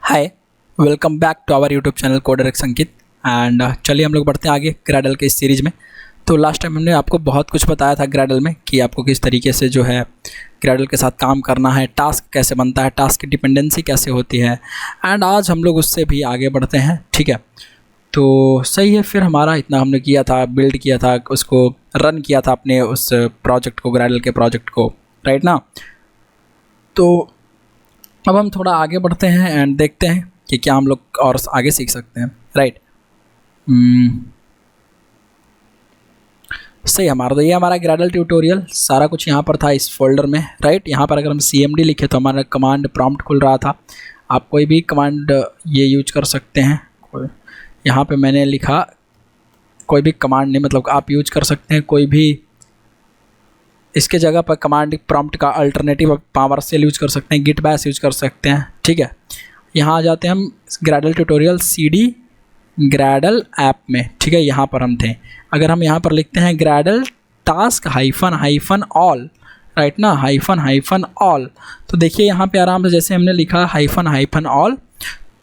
Hi, welcome back to our YouTube channel coder Sankit. And चलिए हम लोग बढ़ते हैं आगे ग्रेडल के इस सीरीज़ में। तो लास्ट टाइम हमने आपको बहुत कुछ बताया था ग्रेडल में कि आपको किस तरीके से जो है ग्रेडल के साथ काम करना है, टास्क कैसे बनता है, टास्क की डिपेंडेंसी कैसे होती है। एंड आज हम लोग उससे भी आगे बढ़ते हैं, ठीक है। तो सही है, फिर हमारा इतना हमने किया था, बिल्ड किया था, उसको रन किया था अपने उस प्रोजेक्ट को, ग्रेडल के प्रोजेक्ट को, राइट ना। तो अब हम थोड़ा आगे बढ़ते हैं एंड देखते हैं कि क्या हम लोग और आगे सीख सकते हैं, राइट। सही, हमारा तो ये हमारा ग्रेडल ट्यूटोरियल सारा कुछ यहाँ पर था इस फोल्डर में, राइट। यहाँ पर अगर हम CMD लिखे तो हमारा कमांड प्रॉम्प्ट खुल रहा था। आप कोई भी कमांड ये यूज कर सकते हैं। यहाँ पे मैंने लिखा कोई भी कमांड नहीं, मतलब आप यूज कर सकते हैं कोई भी, इसके जगह पर कमांड प्रॉम्प्ट का अल्टरनेटिव पावर सेल यूज कर सकते हैं, गिट बैश यूज कर सकते हैं, ठीक है। यहाँ आ जाते हैं हम Gradle tutorial CD Gradle app में, ठीक है। यहाँ पर हम थे। अगर हम यहाँ पर लिखते हैं Gradle task hyphen all, right ना, हाइफन ऑल, तो देखिए यहाँ पे आराम से जैसे हमने लिखा हाइफन ऑल,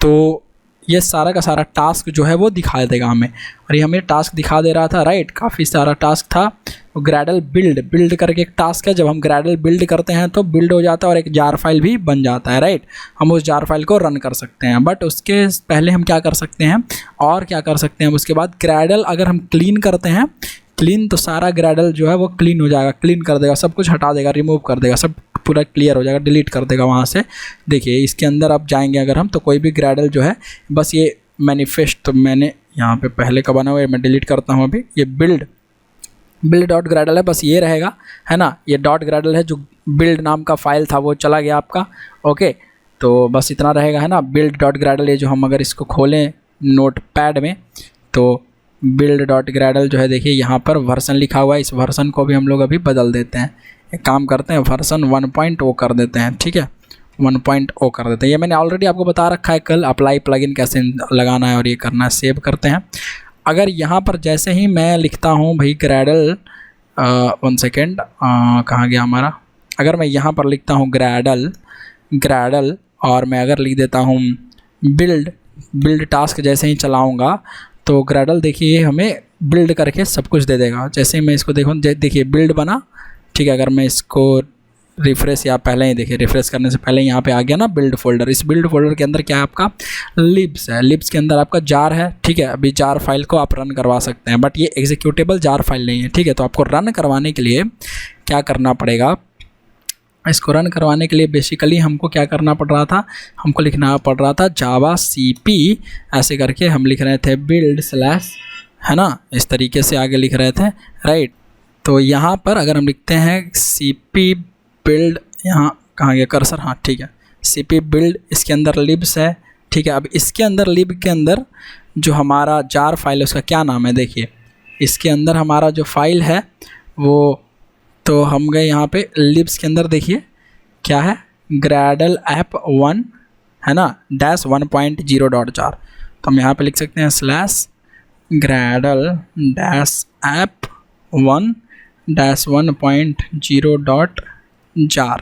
तो ये सारा का सारा टास्क जो है वो दिखा देगा हमें। और ये हमें टास्क दिखा दे रहा था, राइट। काफ़ी सारा टास्क था। ग्रेडल बिल्ड करके एक टास्क है। जब हम ग्रेडल बिल्ड करते हैं तो बिल्ड हो जाता है और एक जार फाइल भी बन जाता है, राइट। हम उस जार फाइल को रन कर सकते हैं। बट उसके पहले हम क्या कर सकते हैं, और क्या कर सकते हैं उसके बाद, ग्रेडल अगर हम क्लीन करते हैं, क्लीन, तो सारा ग्रेडल जो है वो क्लीन हो जाएगा, क्लीन कर देगा, सब कुछ हटा देगा, रिमूव कर देगा, सब पूरा क्लियर हो जाएगा, डिलीट कर देगा वहाँ से। देखिए इसके अंदर अब जाएंगे अगर हम, तो कोई भी ग्रेडल जो है, बस ये मैनिफेस्ट, तो मैंने यहाँ पे पहले का बना हुआ है, मैं डिलीट करता हूँ अभी। ये बिल्ड डॉट ग्रेडल है, बस ये रहेगा, है ना। ये डॉट ग्रेडल है, जो बिल्ड नाम का फाइल था वो चला गया आपका, ओके। तो बस इतना रहेगा, है ना, बिल्ड डॉट ग्रेडल। ये जो हम अगर इसको खोलें नोट पैड में, तो बिल्ड डॉट ग्रेडल जो है, देखिए यहाँ पर वर्जन लिखा हुआ है। इस वर्जन को भी हम लोग अभी बदल देते हैं। एक काम करते हैं, वर्जन 1.0 कर देते हैं, ठीक है, 1.0 कर देते हैं। ये मैंने ऑलरेडी आपको बता रखा है कल, अप्लाई प्लगइन कैसे लगाना है और ये करना है। सेव करते हैं। अगर यहाँ पर जैसे ही मैं लिखता हूँ भाई ग्रेडल, 1 सेकेंड, कहाँ गया हमारा, अगर मैं यहाँ पर लिखता हूँ ग्रेडल और मैं अगर लिख देता हूँ बिल्ड टास्क, जैसे ही चलाऊँगा तो ग्रेडल देखिए हमें बिल्ड करके सब कुछ दे देगा। जैसे ही मैं इसको देखूँ, देखिए बिल्ड बना, ठीक है। अगर मैं इसको रिफ्रेश, या पहले ही देखिए रिफ्रेश करने से पहले यहाँ पे आ गया ना बिल्ड फोल्डर। इस बिल्ड फोल्डर के अंदर क्या है आपका, लिब्स है। लिब्स के अंदर आपका जार है, ठीक है। अभी जार फाइल को आप रन करवा सकते हैं, बट ये एग्जीक्यूटेबल जार फाइल नहीं है, ठीक है। तो आपको रन करवाने के लिए क्या करना पड़ेगा, इसको रन करवाने के लिए बेसिकली हमको क्या करना पड़ रहा था, हमको लिखना पड़ रहा था जावा CP, ऐसे करके हम लिख रहे थे बिल्ड स्लैश, है ना, इस तरीके से आगे लिख रहे थे, राइट। तो यहाँ पर अगर हम लिखते हैं CP बिल्ड, यहाँ कहाँ गया कर्सर, हाँ ठीक है, CP बिल्ड, इसके अंदर लिब्स है, ठीक है। अब इसके अंदर लिब के अंदर जो हमारा जार फाइल है उसका क्या नाम है, देखिए इसके अंदर हमारा जो फाइल है वो, तो हम गए यहाँ पे लिब्स के अंदर, देखिए क्या है, ग्रेडल ऐप 1, है ना, -1.0.jar। तो हम यहाँ पे लिख सकते हैं स्लैश ग्रेडल -ऐप 1-1.0.jar,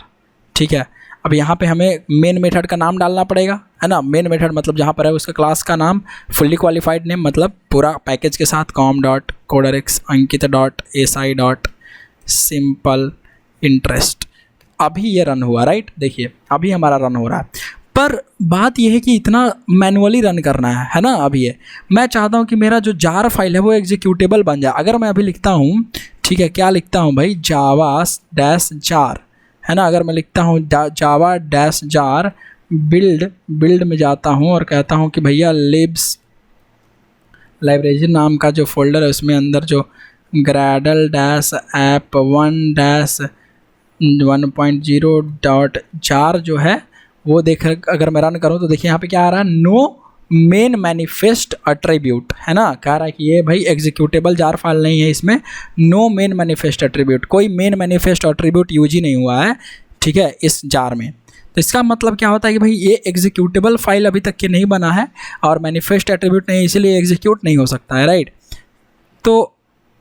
ठीक है। अब यहाँ पे हमें मेन मेथड का नाम डालना पड़ेगा, है ना। मेन मेथड मतलब जहाँ पर है उसका क्लास का नाम, फुल्ली क्वालिफाइड नेम, मतलब पूरा पैकेज के साथ com.coderx.ankita.si.simple interest। अभी ये रन हुआ, राइट, देखिए अभी हमारा रन हो रहा है। पर बात यह है कि इतना मैनुअली रन करना है ना। अभी ये मैं चाहता हूँ कि मेरा जो जार फाइल है वो एग्जीक्यूटेबल बन जाए। अगर मैं अभी लिखता हूँ, ठीक है, क्या लिखता हूँ भाई, जावा-जार, है ना। अगर मैं लिखता हूँ जावा-जार बिल्ड में जाता हूँ और कहता हूँ कि भैया लिब्स लाइब्रेरी नाम का जो फोल्डर है उसमें अंदर जो ग्रेडल -ऐप 1-1.0.jar जो है वो देख, अगर मैं रन करूँ तो देखिए यहाँ पे क्या आ रहा है, नो मेन मैनिफेस्ट एट्रीब्यूट, है ना। कह रहा है कि ये भाई एग्जीक्यूटेबल जार फाइल नहीं है, इसमें नो मेन मैनिफेस्ट एट्रीब्यूट, कोई मेन मैनिफेस्ट एट्रीब्यूट यूज ही नहीं हुआ है, ठीक है, इस जार में। तो इसका मतलब क्या होता है कि भाई ये एग्जीक्यूटेबल फाइल अभी तक के नहीं बना है और मैनिफेस्ट एट्रीब्यूट नहीं, इसीलिए एग्जीक्यूट नहीं हो सकता है, राइट। तो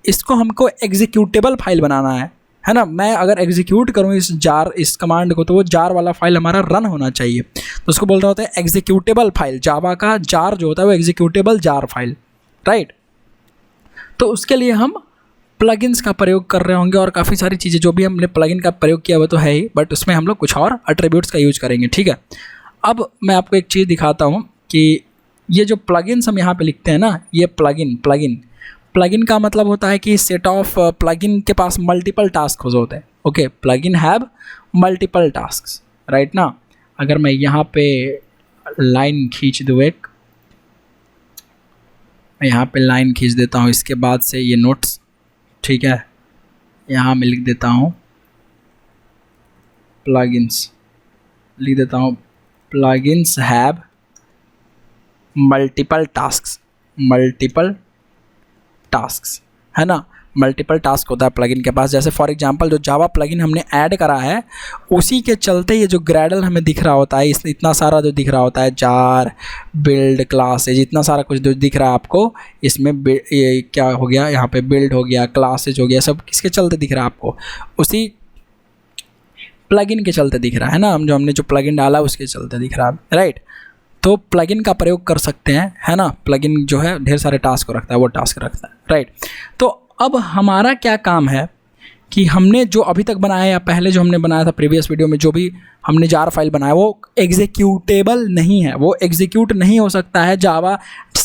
इसको हमको एग्जीक्यूटेबल फाइल बनाना है, है ना। मैं अगर एग्जीक्यूट करूँ इस कमांड को तो वो जार वाला फाइल हमारा रन होना चाहिए, तो उसको बोल रहे होते हैं एग्जीक्यूटेबल फाइल। जावा का जार जो होता है वो एग्जीक्यूटेबल जार फाइल, राइट। तो उसके लिए हम प्लगइन्स का प्रयोग कर रहे होंगे और काफ़ी सारी चीज़ें जो भी हमने प्लगइन का प्रयोग किया वो तो है ही, बट उसमें हम लोग कुछ और एट्रीब्यूट्स का यूज करेंगे, ठीक है। अब मैं आपको एक चीज़ दिखाता हूँ कि ये जो प्लगइन्स हम यहाँ पे लिखते हैं ना, ये प्लगइन का मतलब होता है कि सेट ऑफ प्लगइन के पास मल्टीपल टास्क होते हैं। Okay, plugin have multiple task, right ना। अगर मैं यहाँ पे लाइन खींच दूँ, एक मैं यहाँ पे लाइन खींच देता हूँ, इसके बाद से ये नोट्स, ठीक है, यहाँ मैं लिख देता हूँ प्लगइन्स, लिख देता हूँ प्लगइन्स हैव मल्टीपल टास्क्स, है ना। मल्टीपल टास्क होता है प्लगइन के पास। जैसे फॉर एग्जांपल जो जावा प्लगइन हमने ऐड करा है उसी के चलते ये जो ग्रेडल हमें दिख रहा होता है, इतना सारा जो दिख रहा होता है, जार, बिल्ड, क्लासेज, इतना सारा कुछ जो दिख रहा है आपको, इसमें ये क्या हो गया, यहाँ पे बिल्ड हो गया, क्लासेज हो गया, सब किसके चलते दिख रहा है आपको, उसी प्लगइन के चलते दिख रहा है ना। हमने जो प्लगइन डाला उसके चलते दिख रहा है, राइट। तो प्लगइन का प्रयोग कर सकते हैं, है ना। प्लगइन जो है ढेर सारे टास्क को रखता है, वो टास्क रखता है, राइट। तो अब हमारा क्या काम है कि हमने जो अभी तक बनाया या पहले जो हमने बनाया था प्रीवियस वीडियो में, जो भी हमने जार फाइल बनाया वो एग्जीक्यूटेबल नहीं है, वो एग्जीक्यूट नहीं हो सकता है जावा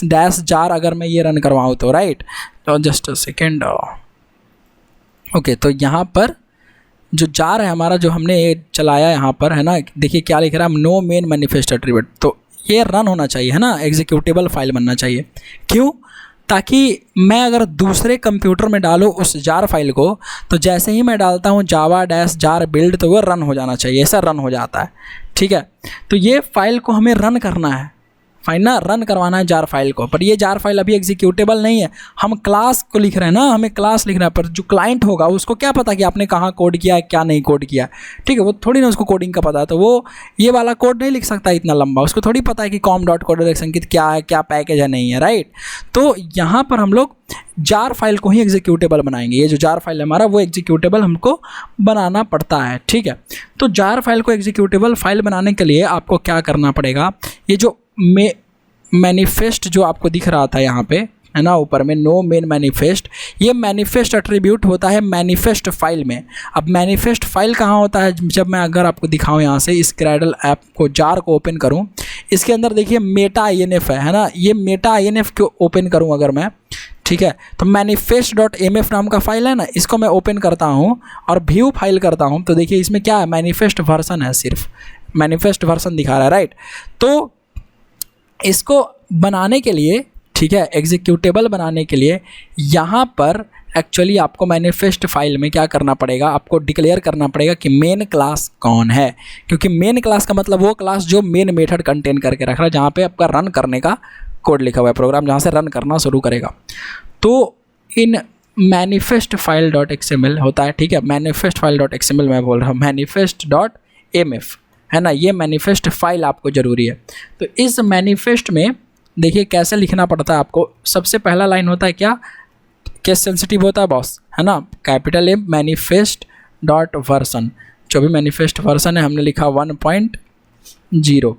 डैश जार अगर मैं ये रन करवाऊँ तो, राइट। तो जस्ट अ सेकेंड, ओके। तो यहाँ पर जो जार है हमारा, जो हमने ये चलाया यहाँ पर, है ना, देखिए क्या लिख रहा है, नो मेन मैनिफेस्ट एट्रीब्यूट, तो ये रन होना चाहिए, है ना, एग्जीक्यूटेबल फाइल बनना चाहिए। क्यों? ताकि मैं अगर दूसरे कंप्यूटर में डालूँ उस जार फाइल को, तो जैसे ही मैं डालता हूँ जावा डैश जार बिल्ड, तो वो रन हो जाना चाहिए, ऐसा रन हो जाता है, ठीक है। तो ये फाइल को हमें रन करना है, फाइल ना रन करवाना है जार फाइल को, पर ये जार फाइल अभी एग्जीक्यूटेबल नहीं है। हम क्लास को लिख रहे हैं ना, हमें क्लास लिखना है, पर जो क्लाइंट होगा उसको क्या पता कि आपने कहाँ कोड किया है, क्या नहीं कोड किया, ठीक है। वो थोड़ी ना उसको कोडिंग का पता है, तो वो ये वाला कोड नहीं लिख सकता इतना लंबा, उसको थोड़ी पता है कि com.coder संकेत क्या है, क्या पैकेज है, नहीं है, राइट। तो यहाँ पर हम लोग जार फाइल को ही एग्जीक्यूटेबल बनाएंगे। ये जो जार फाइल है हमारा वो एग्जीक्यूटेबल हमको बनाना पड़ता है, ठीक है। तो जार फाइल को एग्जीक्यूटेबल फाइल बनाने के लिए आपको क्या करना पड़ेगा, ये जो मैनिफेस्ट जो आपको दिख रहा था यहाँ पे, है ना, ऊपर में नो मेन मैनिफेस्ट, ये मैनिफेस्ट एट्रीब्यूट होता है मैनिफेस्ट फाइल में। अब मैनिफेस्ट फाइल कहाँ होता है, जब मैं अगर आपको दिखाऊं यहाँ से इस ग्रेडल ऐप को, जार को ओपन करूँ, इसके अंदर देखिए मेटा INF है ना, ये मेटा INF को ओपन करूँ अगर मैं, ठीक है, तो manifest.mf नाम का फाइल है ना, इसको मैं ओपन करता हूँ और व्यू फाइल करता हूँ, तो देखिए इसमें क्या है, मैनिफेस्ट वर्जन है, सिर्फ मैनिफेस्ट वर्जन दिखा रहा है, राइट। तो इसको बनाने के लिए, ठीक है, एग्जीक्यूटेबल बनाने के लिए यहाँ पर एक्चुअली आपको मैनिफेस्ट फाइल में क्या करना पड़ेगा, आपको डिक्लेयर करना पड़ेगा कि मेन क्लास कौन है, क्योंकि मेन क्लास का मतलब वो क्लास जो मेन मेथड कंटेन करके रख रहा है, जहाँ पे आपका रन करने का कोड लिखा हुआ है, प्रोग्राम जहाँ से रन करना शुरू करेगा। तो इन मैनिफेस्ट फाइल .xml होता है, ठीक है, मैनिफेस्ट फाइल .xml मैं बोल रहा हूँ, manifest.mf, है ना, ये मैनिफेस्ट फाइल आपको ज़रूरी है। तो इस मैनिफेस्ट में देखिए कैसे लिखना पड़ता है आपको। सबसे पहला लाइन होता है क्या, केस सेंसिटिव होता है बॉस, है ना, कैपिटल M manifest.version, जो भी मैनिफेस्ट वर्जन है हमने लिखा 1.0,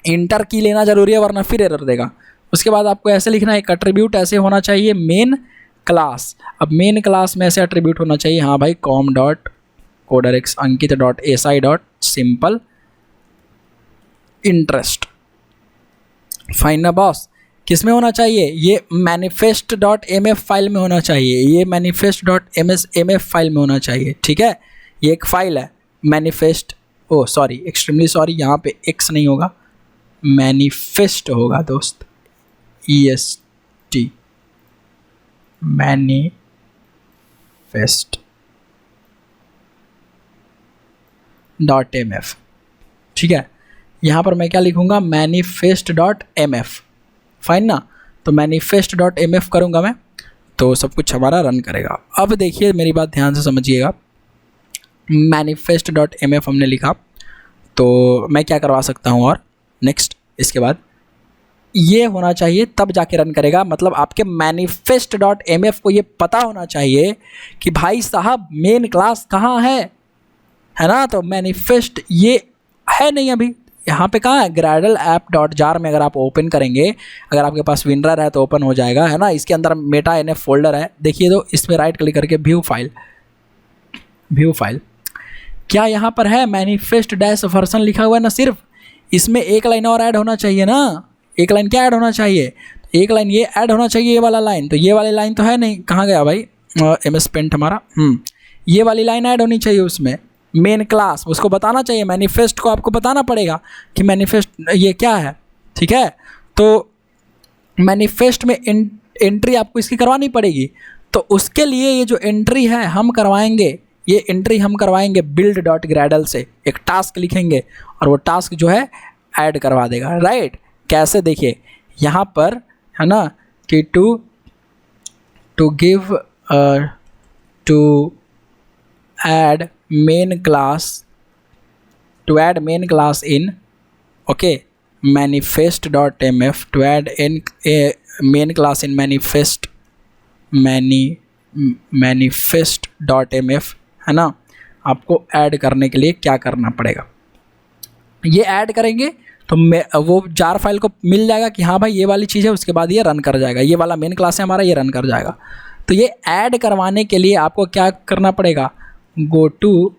इंटर की लेना जरूरी है वरना फिर एरर देगा। उसके बाद आपको ऐसे लिखना है, एक एट्रीब्यूट ऐसे होना चाहिए मेन क्लास। अब मेन क्लास में ऐसे एट्रीब्यूट होना चाहिए, हाँ भाई, com.coderx ankit.si.simple इंटरेस्ट, फाइन ना बॉस। किस में होना चाहिए, ये manifest.mf फाइल में होना चाहिए, ये manifest.mf फाइल में होना चाहिए, ठीक है। ये एक फाइल है मैनिफेस्ट, ओ सॉरी, एक्सट्रीमली सॉरी, यहाँ पे एक्स नहीं होगा, मैनिफेस्ट होगा दोस्त, EST, manifest.mf, ठीक है। यहाँ पर मैं क्या लिखूँगा, manifest.mf, फाइन ना। तो manifest.mf करूँगा मैं, तो सब कुछ हमारा रन करेगा। अब देखिए मेरी बात ध्यान से समझिएगा, manifest.mf हमने लिखा, तो मैं क्या करवा सकता हूँ और नेक्स्ट इसके बाद ये होना चाहिए तब जाके रन करेगा। मतलब आपके manifest.mf को ये पता होना चाहिए कि भाई साहब मेन क्लास कहाँ है ना। तो मैनिफेस्ट ये है नहीं अभी, यहाँ पे कहाँ है, ग्रैडल ऐप डॉट जार में अगर आप ओपन करेंगे, अगर आपके पास विनरर है तो ओपन हो जाएगा, है ना। इसके अंदर मेटा एनएफ फोल्डर है, देखिए तो इसमें राइट क्लिक करके व्यू फाइल, क्या यहाँ पर है मैनिफेस्ट डैश वर्सन लिखा हुआ है ना। सिर्फ इसमें एक लाइन और ऐड होना चाहिए ना। एक लाइन क्या ऐड होना चाहिए, एक लाइन ये ऐड होना चाहिए, ये वाला लाइन। तो ये वाली लाइन तो है नहीं, कहाँ गया भाई MS पेंट हमारा। ये वाली लाइन ऐड होनी चाहिए उसमें, मेन क्लास, उसको बताना चाहिए। मैनिफेस्ट को आपको बताना पड़ेगा कि मैनिफेस्ट ये क्या है, ठीक है। तो मैनिफेस्ट में एंट्री आपको इसकी करवानी पड़ेगी। तो उसके लिए ये जो एंट्री है हम करवाएंगे, ये एंट्री हम करवाएंगे build.gradle से। एक टास्क लिखेंगे और वो टास्क जो है ऐड करवा देगा, राइट। कैसे, देखिए यहाँ पर है ना कि to give to add main class in okay manifest.mf, to add in a main class in manifest.mf, है ना। आपको ऐड करने के लिए क्या करना पड़ेगा, ये ऐड करेंगे तो वो जार फाइल को मिल जाएगा कि हाँ भाई ये वाली चीज़ है, उसके बाद ये रन कर जाएगा। ये वाला मेन क्लास है हमारा, ये रन कर जाएगा। तो ये ऐड करवाने के लिए आपको क्या करना पड़ेगा, गो टू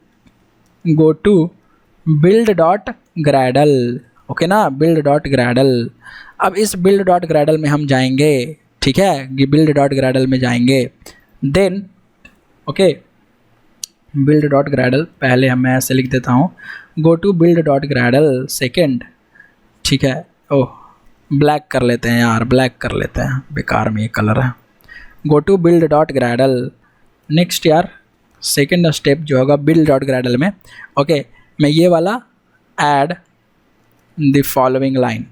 build.gradle, ओके ना, build.gradle। अब इस build.gradle में हम जाएंगे, ठीक है, build.gradle में जाएंगे। देन ओके build.gradle, पहले मैं ऐसे लिख देता हूँ, गो टू build.gradle सेकेंड, ठीक है। ओह ब्लैक कर लेते हैं यार, ब्लैक कर लेते हैं, बेकार में ये कलर है। गो टू build.gradle, नेक्स्ट यार सेकेंड स्टेप जो होगा build.gradle में, ओके मैं ये वाला ऐड द फॉलोइंग लाइन।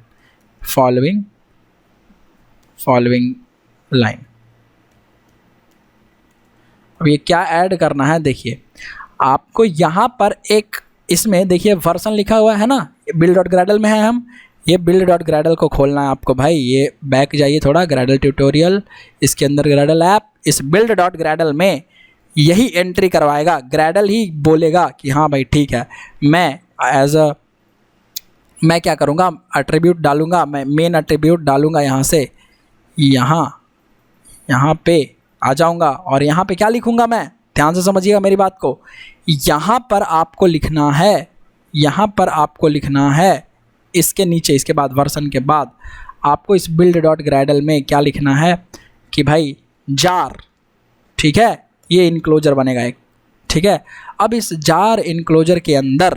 अब ये क्या ऐड करना है, देखिए आपको यहाँ पर एक, इसमें देखिए वर्जन लिखा हुआ है ना, build.gradle में है हम। ये build.gradle को खोलना है आपको भाई, ये बैक जाइए थोड़ा, Gradle ट्यूटोरियल, इसके अंदर Gradle ऐप, इस build.gradle में यही एंट्री करवाएगा। Gradle ही बोलेगा कि हाँ भाई ठीक है, मैं क्या करूँगा, एट्रीब्यूट डालूँगा, मैं मेन एट्रीब्यूट डालूँगा यहाँ से, यहाँ पे आ जाऊँगा और यहाँ पे क्या लिखूँगा मैं, ध्यान से समझिएगा मेरी बात को। यहाँ पर आपको लिखना है, इसके नीचे, इसके बाद वर्जन के बाद आपको इस build.gradle में क्या लिखना है कि भाई जार, ठीक है, ये इनक्लोजर बनेगा एक, ठीक है। अब इस जार इनक्लोजर के अंदर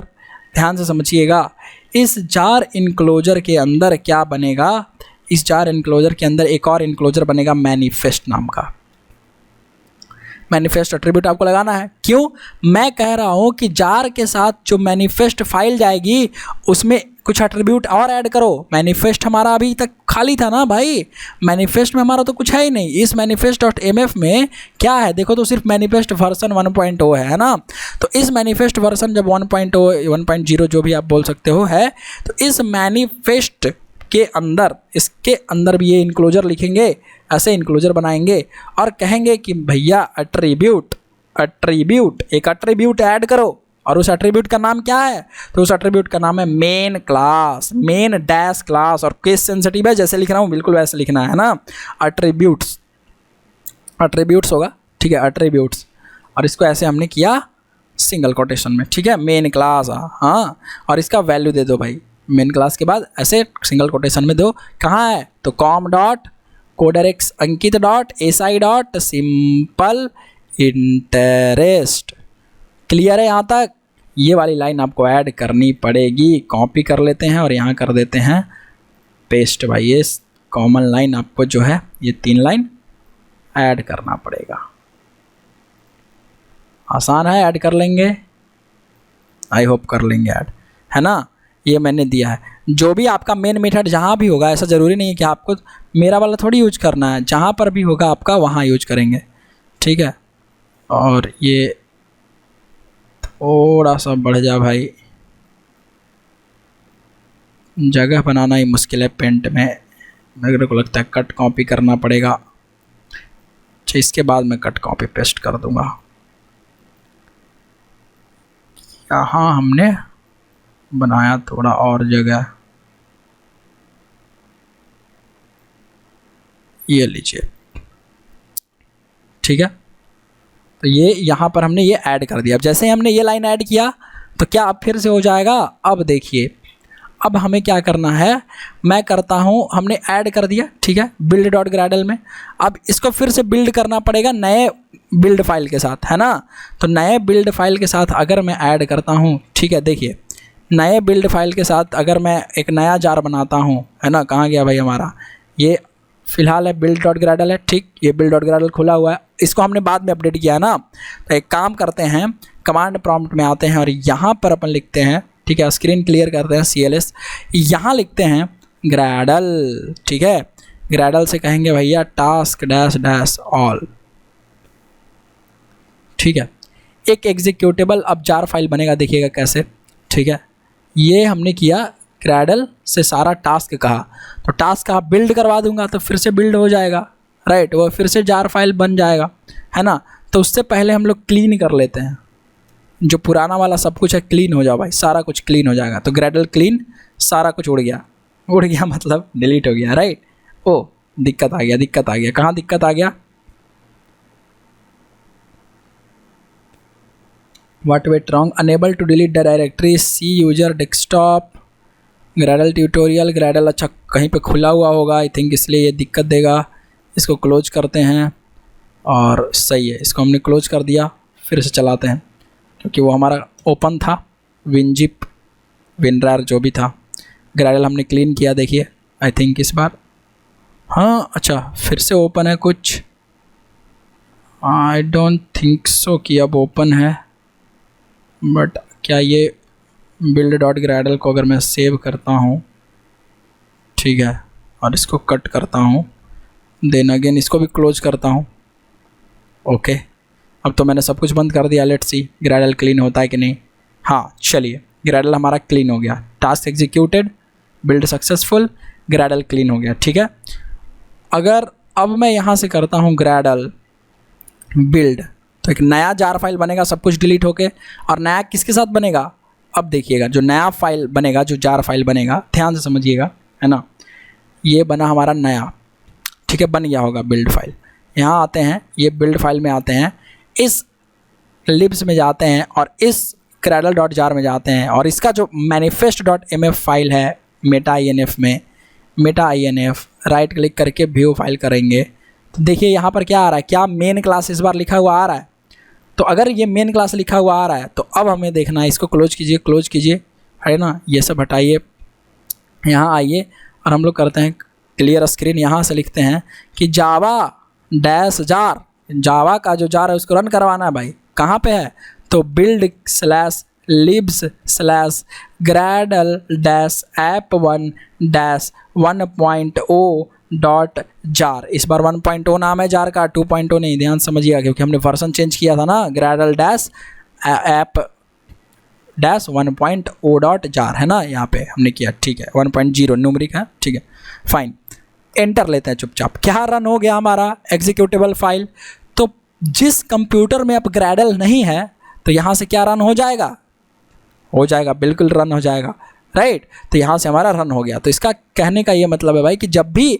ध्यान से समझिएगा, इस जार इनक्लोजर के अंदर क्या बनेगा, इस जार इनक्लोजर के अंदर एक और इनक्लोजर बनेगा मैनिफेस्ट नाम का। मैनिफेस्ट एट्रीब्यूट आपको लगाना है। क्यों, मैं कह रहा हूँ कि जार के साथ जो मैनिफेस्ट फाइल जाएगी उसमें कुछ एट्रीब्यूट और ऐड करो। मैनिफेस्ट हमारा अभी तक खाली था ना भाई, मैनिफेस्ट में हमारा तो कुछ है ही नहीं। इस manifest.mf में क्या है देखो तो, सिर्फ मैनिफेस्ट वर्जन 1.0 है ना। तो इस मैनिफेस्ट वर्जन जब 1.0 1.0 जो भी आप बोल सकते हो है, तो इस मैनिफेस्ट के अंदर, इसके अंदर भी ये इनक्लोजर लिखेंगे, ऐसे इनक्लोजर बनाएंगे और कहेंगे कि भैया एट्रीब्यूट एक एट्रीब्यूट ऐड करो। और उस एट्रीब्यूट का नाम क्या है, तो उस एट्रीब्यूट का नाम है main class, main dash class. और केस सेंसिटिव है, जैसे लिख रहा हूँ बिल्कुल वैसे लिखना है ना, एट्रीब्यूट्स होगा, ठीक है, एट्रीब्यूट्स। और इसको ऐसे हमने किया सिंगल कोटेशन में, ठीक है, मेन क्लास, हाँ। और इसका वैल्यू दे दो भाई, मेन क्लास के बाद ऐसे सिंगल कोटेशन में दो। कहाँ है, तो com.coderx ankit.si.simple interest। क्लियर है यहाँ तक, ये वाली लाइन आपको ऐड करनी पड़ेगी। कॉपी कर लेते हैं और यहाँ कर देते हैं पेस्ट भाई। ये कॉमन लाइन आपको जो है ये 3 लाइन ऐड करना पड़ेगा। आसान है, ऐड कर लेंगे, आई होप कर लेंगे ऐड, है ना। ये मैंने दिया है। जो भी आपका मेन मेथड जहाँ भी होगा, ऐसा ज़रूरी नहीं है कि आपको मेरा वाला थोड़ी यूज करना है, जहाँ पर भी होगा आपका वहाँ यूज करेंगे, ठीक है। और ये थोड़ा सा बढ़ जा भाई, जगह बनाना ही मुश्किल है पेंट में, मेरे को लगता है कट कॉपी करना पड़ेगा। अच्छा, इसके बाद मैं कट कॉपी पेस्ट कर दूंगा। यहाँ हमने बनाया थोड़ा और जगह, ये लीजिए, ठीक है। तो ये यहाँ पर हमने ये ऐड कर दिया। अब जैसे ही हमने ये लाइन ऐड किया तो क्या अब फिर से हो जाएगा। अब देखिए, अब हमें क्या करना है, मैं करता हूँ, हमने ऐड कर दिया, ठीक है, बिल्ड डॉट ग्रैडल में। अब इसको फिर से बिल्ड करना पड़ेगा नए बिल्ड फाइल के साथ, है ना। तो नए बिल्ड फाइल के साथ अगर मैं ऐड करता हूँ, ठीक है, देखिए नए बिल्ड फाइल के साथ अगर मैं एक नया जार बनाता हूँ, है ना, कहाँ गया भाई हमारा, ये फिलहाल है बिल्ड डॉट ग्रैडल है, ठीक, ये बिल्ड डॉट ग्रैडल खुला हुआ है, इसको हमने बाद में अपडेट किया है ना। तो एक काम करते हैं, कमांड प्रॉम्प्ट में आते हैं और यहाँ पर अपन लिखते हैं, ठीक है, स्क्रीन क्लियर करते हैं, CLS, यहाँ लिखते हैं ग्रैडल, ठीक है। ग्रैडल से कहेंगे भैया टास्क डैश डैश ऑल, ठीक है। एक एग्जीक्यूटेबल अब जार फाइल बनेगा, देखिएगा कैसे, ठीक है। ये हमने किया, ग्रैडल से सारा टास्क कहा, तो टास्क कहा बिल्ड करवा दूंगा तो फिर से बिल्ड हो जाएगा, राइट, वो फिर से जार फाइल बन जाएगा, है ना। तो उससे पहले हम लोग क्लीन कर लेते हैं, जो पुराना वाला सब कुछ है क्लीन हो जाओ भाई, सारा कुछ क्लीन हो जाएगा। तो ग्रैडल क्लीन, सारा कुछ उड़ गया मतलब डिलीट हो गया, राइट। ओ दिक्कत आ गया, कहाँ दिक्कत आ गया, what went wrong, unable to delete the directory, C user desktop, gradle tutorial, gradle अच्छा कहीं पे खुला हुआ होगा आई थिंक, इसलिए ये दिक्कत देगा। इसको क्लोज करते हैं और सही है, इसको हमने क्लोज कर दिया, फिर से चलाते हैं क्योंकि वो हमारा ओपन था, विनजिप विनरार जो भी था। ग्रैडल हमने क्लीन किया, देखिए आई थिंक इस बार, हाँ अच्छा फिर से ओपन है कुछ, आई डोंट थिंक सो कि अब ओपन है, बट क्या ये बिल्ड डॉट ग्रैडल को अगर मैं सेव करता हूँ, ठीक है, और इसको कट करता हूँ, देन अगेन इसको भी क्लोज करता हूँ, ओके, अब तो मैंने सब कुछ बंद कर दिया। लेट्स सी ग्रैडल क्लीन होता है कि नहीं। हाँ चलिए, ग्रैडल हमारा क्लीन हो गया, task executed, build successful, Gradle clean हो गया, ठीक है। अगर अब मैं यहाँ से करता हूँ ग्रैडल बिल्ड, तो एक नया जार फाइल बनेगा, सब कुछ डिलीट होके, और नया किसके साथ बनेगा, अब देखिएगा जो नया फाइल बनेगा, जो जार फाइल बनेगा, ध्यान से समझिएगा, है ना, ये बना हमारा नया, ठीक है, बन गया होगा बिल्ड फाइल। यहाँ आते हैं, ये बिल्ड फाइल में आते हैं, इस लिब्स में जाते हैं और इस ग्रैडल डॉट जार में जाते हैं, और इसका जो मैनिफेस्ट डॉट MF फाइल है मेटा INF में, मेटा INF राइट क्लिक करके व्यू फाइल करेंगे, तो देखिए यहाँ पर क्या आ रहा है, क्या मेन क्लास इस बार लिखा हुआ आ रहा है। तो अगर ये मेन क्लास लिखा हुआ आ रहा है तो अब हमें देखना है, इसको क्लोज कीजिए, है ना, ये सब हटाइए, यहाँ आइए और हम लोग करते हैं क्लियर स्क्रीन। यहाँ से लिखते हैं कि जावा डैश जार, जावा का जो जार है उसको रन करवाना है भाई, कहाँ पे है, तो build slash libs slash Gradle dash app 1 dash 1.0 dot jar. इस बार 1.0 नाम है जार का, 2.0 नहीं, ध्यान समझिएगा क्योंकि हमने वर्जन चेंज किया था ना, Gradle dash app dash 1.0 dot jar, है ना, यहाँ पे हमने किया, ठीक है, 1.0 न्यूमरिक है, ठीक है, फाइन, एंटर लेते हैं चुपचाप। क्या रन हो गया हमारा एग्जीक्यूटेबल फाइल। तो जिस कंप्यूटर में अब ग्रैडल नहीं है तो यहाँ से क्या रन हो जाएगा, बिल्कुल रन हो जाएगा, राइट। तो यहाँ से हमारा रन हो गया। तो इसका कहने का ये मतलब है भाई कि जब भी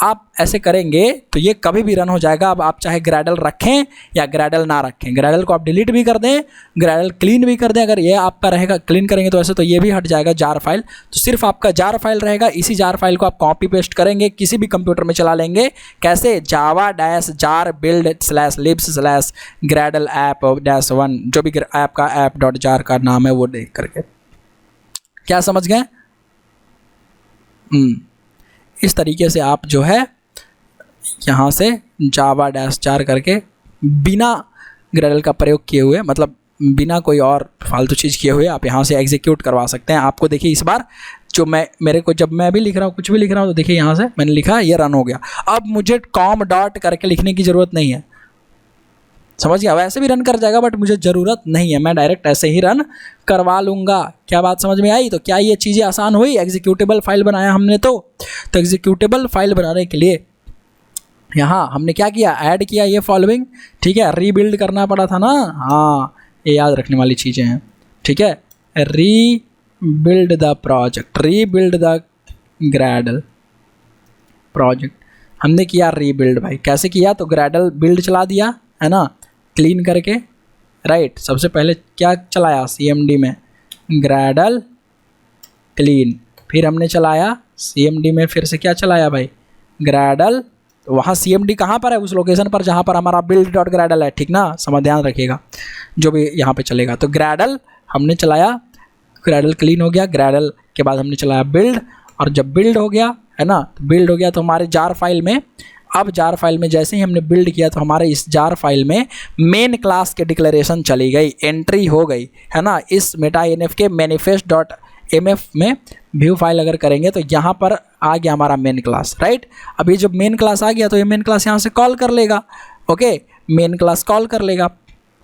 आप ऐसे करेंगे तो ये कभी भी रन हो जाएगा। अब आप चाहे ग्रैडल रखें या ग्रैडल ना रखें, ग्रैडल को आप डिलीट भी कर दें, ग्रैडल क्लीन भी कर दें, अगर ये आपका रहेगा क्लीन करेंगे तो ऐसे तो ये भी हट जाएगा जार फाइल, तो सिर्फ आपका जार फाइल रहेगा। इसी जार फाइल को आप कॉपी पेस्ट करेंगे, किसी भी कंप्यूटर में चला लेंगे, कैसे, Java dash jar build slash libs slash Gradle app dash 1, जो भी ऐप का ऐप डॉट जार का नाम है वो देख करके। क्या समझ गए? इस तरीके से आप जो है यहाँ से जावा डैश जार करके बिना ग्रैडल का प्रयोग किए हुए, मतलब बिना कोई और फालतू चीज़ किए हुए आप यहाँ से एग्जीक्यूट करवा सकते हैं। आपको देखिए इस बार जो मेरे को जब मैं भी लिख रहा हूँ, कुछ भी लिख रहा हूँ, तो देखिए यहाँ से मैंने लिखा, ये रन हो गया। अब मुझे कॉम डॉट करके लिखने की ज़रूरत नहीं है, समझ गया, वैसे भी रन कर जाएगा बट मुझे ज़रूरत नहीं है, मैं डायरेक्ट ऐसे ही रन करवा लूँगा। क्या बात समझ में आई? तो क्या ये चीज़ें आसान हुई? एग्जीक्यूटेबल फाइल बनाया हमने तो एग्जीक्यूटेबल फाइल बनाने के लिए यहाँ हमने क्या किया, ऐड किया ये फॉलोइंग, ठीक है। रीबिल्ड करना पड़ा था ना, हाँ ये याद रखने वाली चीज़ें हैं, ठीक है। Rebuild the project, rebuild the Gradle project हमने किया रीबिल्ड। भाई कैसे किया? तो ग्रैडल बिल्ड चला दिया है ना, क्लीन करके, राइट। सबसे पहले क्या चलाया CMD में, ग्रैडल क्लीन, फिर हमने चलाया CMD में, फिर से क्या चलाया भाई, ग्रैडल। तो वहाँ CMD कहाँ पर है? उस लोकेशन पर जहाँ पर हमारा build डॉट ग्रैडल है, ठीक ना, समझ ध्यान रखिएगा जो भी यहाँ पे चलेगा। तो ग्रैडल हमने चलाया, ग्रैडल क्लीन हो गया, ग्रैडल के बाद हमने चलाया बिल्ड, और जब बिल्ड हो गया है ना, बिल्ड हो गया तो हमारे जार फाइल में, अब जार फाइल में जैसे ही हमने बिल्ड किया तो हमारे इस जार फाइल में मेन क्लास के डिक्लेरेशन चली गई, एंट्री हो गई है ना। इस मेटा NF के मैनिफेस्ट डॉट MF में व्यू फाइल अगर करेंगे तो यहाँ पर आ गया हमारा मेन क्लास, राइट। अभी जब मेन क्लास आ गया तो ये मेन क्लास यहाँ से कॉल कर लेगा, ओके, मेन क्लास कॉल कर लेगा,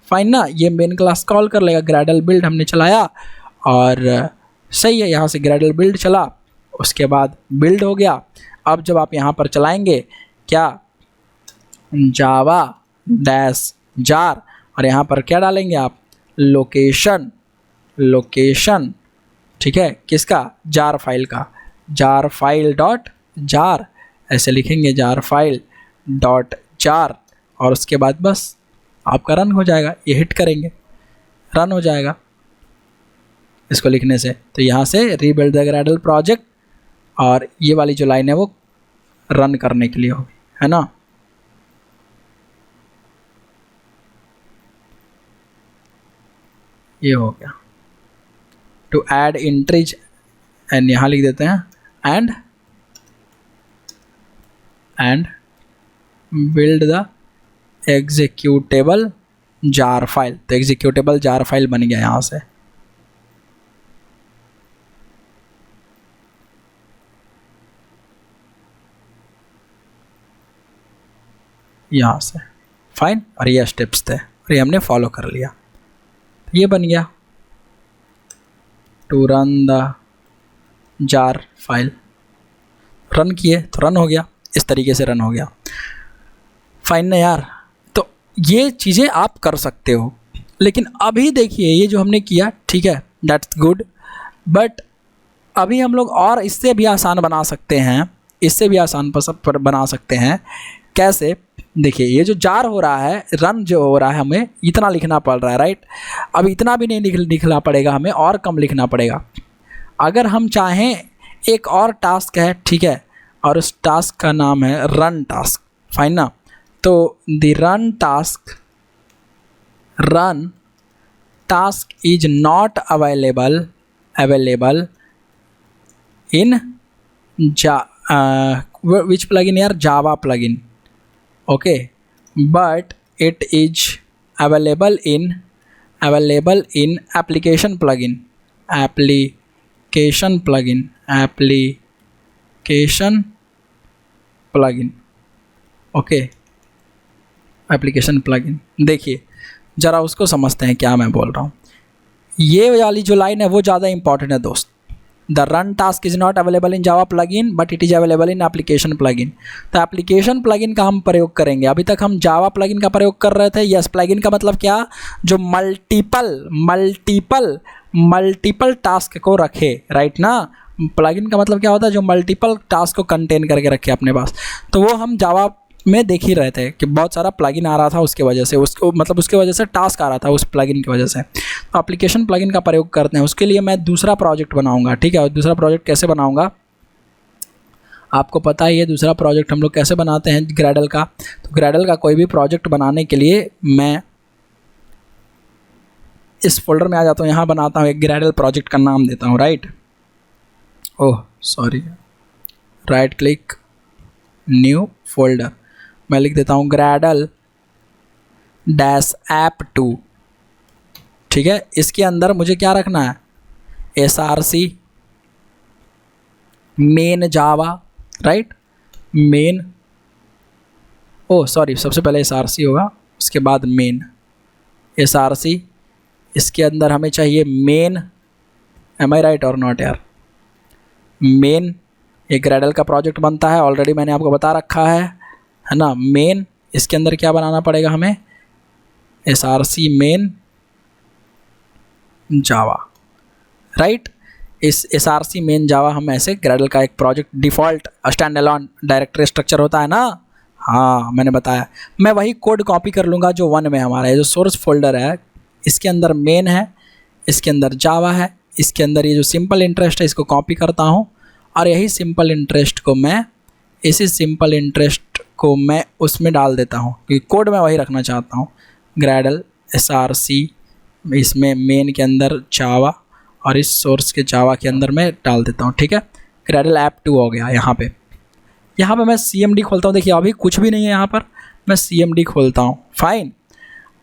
फाइन ना, ये मेन क्लास कॉल कर लेगा। ग्रैडल बिल्ड हमने चलाया और सही है, यहाँ से ग्रैडल बिल्ड चला, उसके बाद बिल्ड हो गया। अब जब आप यहाँ पर चलाएंगे क्या, जावा डैश जार, और यहाँ पर क्या डालेंगे आप, लोकेशन, लोकेशन, ठीक है, किसका, जार फाइल का, जार फाइल डॉट जार, ऐसे लिखेंगे जार फाइल डॉट जार, और उसके बाद बस आपका रन हो जाएगा। ये हिट करेंगे, रन हो जाएगा इसको लिखने से। तो यहाँ से रीबिल्ड द ग्रैडल प्रोजेक्ट, और ये वाली जो लाइन है वो रन करने के लिए होगी, है ना। ये हो गया। टू ऐड एंट्रीज, एंड यहाँ लिख देते हैं and build the executable jar file. तो एग्जीक्यूटेबल जार फाइल बन गया यहाँ से, यहाँ से, फाइन। और ये स्टेप्स थे और ये हमने फॉलो कर लिया, ये बन गया। To run the jar file, run किए तो रन हो गया, इस तरीके से रन हो गया, फाइन ना यार। तो ये चीज़ें आप कर सकते हो, लेकिन अभी देखिए ये जो हमने किया, ठीक है, दैट्स गुड, बट अभी हम लोग और इससे भी आसान बना सकते हैं, इससे भी आसान बना सकते हैं। कैसे? देखिए ये जो जार हो रहा है, रन जो हो रहा है, हमें इतना लिखना पड़ रहा है, राइट। अब इतना भी नहीं लिखना पड़ेगा, हमें और कम लिखना पड़ेगा। अगर हम चाहें, एक और टास्क है, ठीक है, और उस टास्क का नाम है रन टास्क, फाइन ना। तो the run task is not available in which plugin यार, Java plugin, okay, but it is available in application plugin okay, application plugin. देखिए ज़रा उसको समझते हैं क्या मैं बोल रहा हूँ। ये वाली जो लाइन है वो ज़्यादा इंपॉर्टेंट है दोस्त। The run task is not available in Java plugin but it is available in application plugin. तो एप्लीकेशन प्लगइन का हम प्रयोग करेंगे। अभी तक हम जावा प्लगइन का प्रयोग कर रहे थे। यस, प्लगइन का मतलब क्या, जो मल्टीपल टास्क को रखे, राइट ना। प्लगइन का मतलब क्या होता है, जो मल्टीपल टास्क को कंटेन करके रखे अपने पास। तो वो हम जावा में देख ही रहे थे कि बहुत सारा प्लगइन आ रहा था, उसके वजह से उसके वजह से टास्क आ रहा था उस प्लगइन की वजह से। तो एप्लीकेशन प्लगइन का प्रयोग करते हैं। उसके लिए मैं दूसरा प्रोजेक्ट बनाऊंगा, ठीक है। और दूसरा प्रोजेक्ट कैसे बनाऊंगा आपको पता ही है। दूसरा प्रोजेक्ट हम लोग कैसे बनाते हैं ग्रैडल का। तो ग्रैडल का कोई भी प्रोजेक्ट बनाने के लिए मैं इस फोल्डर में आ जाता हूँ, यहाँ बनाता हूँ, एक ग्रैडल प्रोजेक्ट का नाम देता हूँ, right. Oh sorry, right click, new folder, मैं लिख देता हूँ ग्रैडल डैश ऐप 2, ठीक है। इसके अंदर मुझे क्या रखना है, src मेन जावा, राइट, मेन, ओह सॉरी, सबसे पहले src होगा, उसके बाद मेन src, इसके अंदर हमें चाहिए मेन। एम आई राइट और नॉट यार? मेन एक ग्रेडल का प्रोजेक्ट बनता है, ऑलरेडी मैंने आपको बता रखा है ना। मेन, इसके अंदर क्या बनाना पड़ेगा हमें? src मेन जावा, राइट। इस src मेन जावा हम ऐसे ग्रेडल का एक project default stand alone directory structure होता है ना, हाँ मैंने बताया। मैं वही कोड कॉपी कर लूँगा जो 1 में हमारा है, जो सोर्स फोल्डर है, इसके अंदर मेन है, इसके अंदर जावा है, इसके अंदर ये जो सिंपल इंटरेस्ट है इसको कॉपी करता हूँ और यही सिंपल इंटरेस्ट को मैं, इसी सिंपल इंटरेस्ट को मैं उसमें डाल देता हूँ क्योंकि कोड मैं वही रखना चाहता हूँ। ग्रेडल src, इसमें मेन के अंदर जावा और इस सोर्स के जावा के अंदर मैं डाल देता हूँ, ठीक है। ग्रेडल ऐप 2 हो गया। यहाँ पे मैं cmd खोलता हूँ। देखिए अभी कुछ भी नहीं है यहाँ पर, मैं cmd खोलता हूँ, फाइन।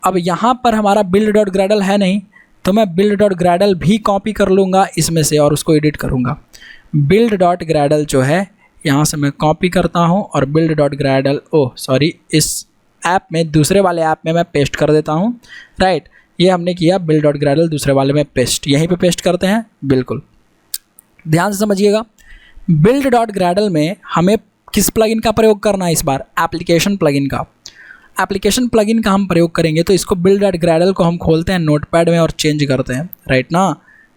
अब यहाँ पर हमारा build.gradle है नहीं, तो मैं build.gradle भी कॉपी कर लूँगा इसमें से और उसको एडिट करूँगा। build.gradle जो है यहाँ से मैं कॉपी करता हूँ और build.gradle इस ऐप में, दूसरे वाले ऐप में मैं पेस्ट कर देता हूँ, राइट। ये हमने किया build.gradle दूसरे वाले में पेस्ट, यहीं पे पेस्ट करते हैं, बिल्कुल ध्यान से समझिएगा। build.gradle में हमें किस प्लगइन का प्रयोग करना है इस बार? एप्लीकेशन प्लगइन का। एप्लीकेशन प्लगइन का हम प्रयोग करेंगे, तो इसको build.gradle को हम खोलते हैं नोटपैड में और चेंज करते हैं, राइट ना।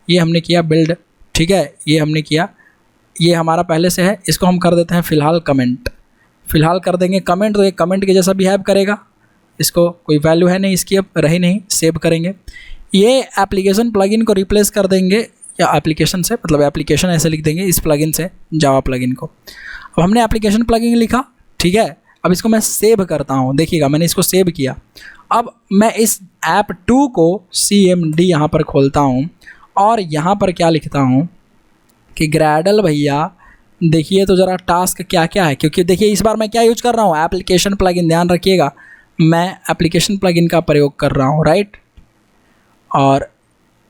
ये हमने किया बिल्ड, ठीक है, ये हमने किया, ये हमारा पहले से है, इसको हम कर देते हैं फ़िलहाल कमेंट। फ़िलहाल कर देंगे कमेंट, तो ये कमेंट के जैसा बिहेव करेगा, इसको कोई वैल्यू है नहीं इसकी, अब रही नहीं, सेव करेंगे। ये एप्लीकेशन प्लगइन को रिप्लेस कर देंगे, या एप्लीकेशन से मतलब एप्लीकेशन ऐसे लिख देंगे इस प्लगइन से, जावा प्लगइन को। अब हमने एप्लीकेशन प्लगइन लिखा, ठीक है। अब इसको मैं सेव करता हूँ, देखिएगा मैंने इसको सेव किया। अब मैं इस ऐप 2 को cmd यहाँ पर खोलता हूँ और यहाँ पर क्या लिखता हूँ कि ग्रेडल भैया देखिए तो ज़रा टास्क क्या क्या है, क्योंकि देखिए इस बार मैं क्या यूज कर रहा हूँ, एप्लीकेशन प्लगइन। ध्यान रखिएगा मैं एप्लीकेशन प्लगइन का प्रयोग कर रहा हूँ, राइट। और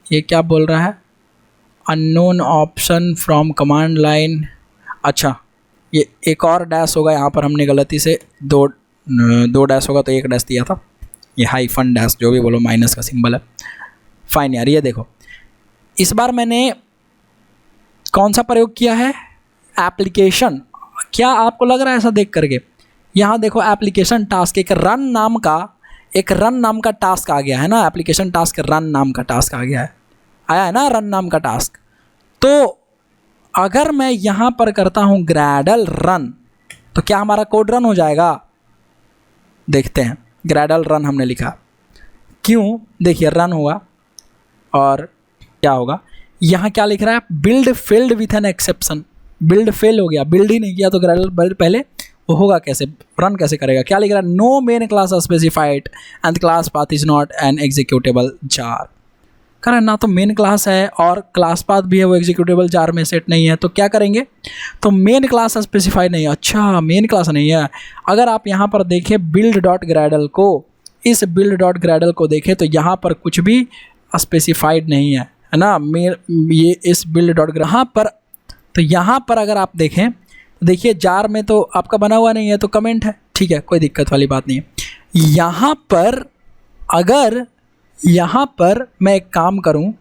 ये क्या बोल रहा है? Unknown option from command line. अच्छा, ये एक और डैश होगा, यहाँ पर हमने गलती से दो डैश होगा तो एक डैश दिया था, ये हाइफन डैश जो भी बोलो, माइनस का सिंबल है, फाइन यार। ये देखो इस बार मैंने कौन सा प्रयोग किया है? एप्लीकेशन। क्या आपको लग रहा है ऐसा देख करके? यहाँ देखो एप्लीकेशन टास्क, एक रन नाम का टास्क आ गया है ना, एप्लीकेशन टास्क रन नाम का टास्क आ गया है, आया है ना रन नाम का टास्क। तो अगर मैं यहाँ पर करता हूँ ग्रेडल रन, तो क्या हमारा कोड रन हो जाएगा? देखते हैं, ग्रेडल रन हमने लिखा, क्यों? देखिए रन हुआ और क्या होगा, यहाँ क्या लिख रहा है? Build failed with an exception. Build fail हो गया, बिल्ड ही नहीं किया तो ग्रेडल बिल्ड पहले वो होगा कैसे, रन कैसे करेगा? क्या लिख रहा है? No main class specified and class path is not an executable jar. कह ना तो मेन क्लास है और क्लास पाथ भी है, वो एग्जीक्यूटेबल जार में सेट नहीं है, तो क्या करेंगे? तो मेन क्लास स्पेसिफाइड नहीं है। अच्छा मेन क्लास नहीं है। अगर आप यहाँ पर देखें build.gradle को, इस build.gradle को देखें तो यहाँ पर कुछ भी स्पेसिफाइड नहीं है ना। ये इस build.gradle पर यहाँ पर अगर आप देखें तो देखिए जार में तो आपका बना हुआ नहीं है, तो कमेंट है, ठीक है, कोई दिक्कत वाली बात नहीं है। यहाँ पर अगर यहाँ पर मैं एक काम करूँ,